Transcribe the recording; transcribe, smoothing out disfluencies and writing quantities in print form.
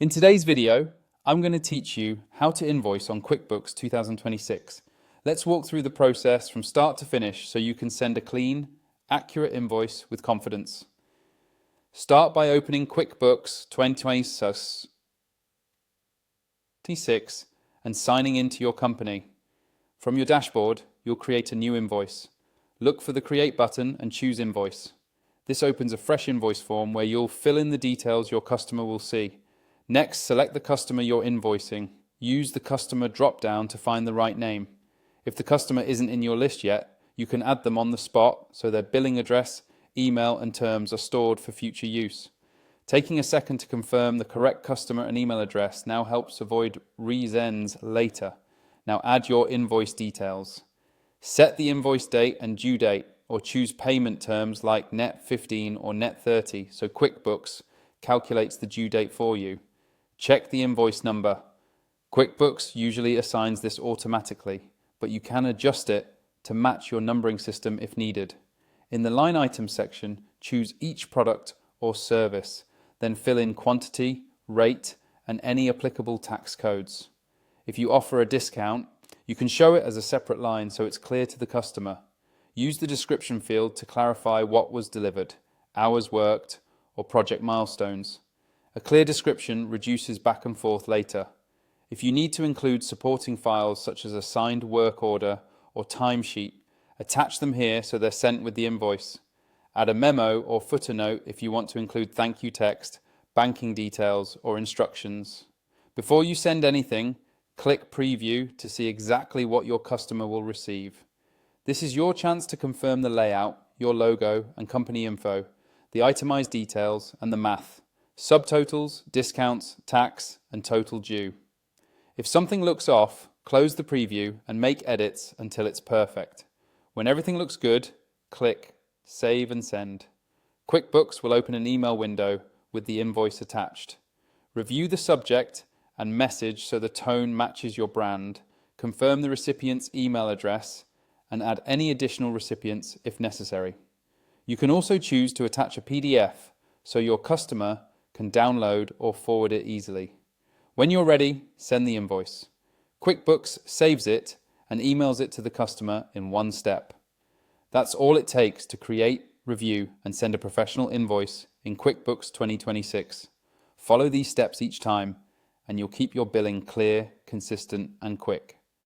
In today's video, I'm going to teach you how to invoice on QuickBooks 2026. Let's walk through the process from start to finish so you can send a clean, accurate invoice with confidence. Start by opening QuickBooks 2026 and signing into your company. From your dashboard, you'll create a new invoice. Look for the Create button and choose Invoice. This opens a fresh invoice form where you'll fill in the details your customer will see. Next, select the customer you're invoicing. Use the customer drop-down to find the right name. If the customer isn't in your list yet, you can add them on the spot so their billing address, email and terms are stored for future use. Taking a second to confirm the correct customer and email address now helps avoid resends later. Now add your invoice details. Set the invoice date and due date, or choose payment terms like net 15 or net 30 so QuickBooks calculates the due date for you. Check the invoice number. QuickBooks usually assigns this automatically, but you can adjust it to match your numbering system if needed. In the line item section, choose each product or service, then fill in quantity, rate, and any applicable tax codes. If you offer a discount, you can show it as a separate line so it's clear to the customer. Use the description field to clarify what was delivered, hours worked, or project milestones. A clear description reduces back and forth later. If you need to include supporting files such as a signed work order or timesheet, attach them here so they're sent with the invoice. Add a memo or footer note if you want to include thank you text, banking details, or instructions. Before you send anything, click Preview to see exactly what your customer will receive. This is your chance to confirm the layout, your logo and company info, the itemized details and the math, subtotals, discounts, tax and total due. If something looks off, close the preview and make edits until it's perfect. When everything looks good, click Save and Send. QuickBooks will open an email window with the invoice attached. Review the subject and message so the tone matches your brand, confirm the recipient's email address, and add any additional recipients if necessary. You can also choose to attach a PDF so your customer can download or forward it easily. When you're ready, send the invoice. QuickBooks saves it and emails it to the customer in one step. That's all it takes to create, review, and send a professional invoice in QuickBooks 2026. Follow these steps each time, and you'll keep your billing clear, consistent, and quick.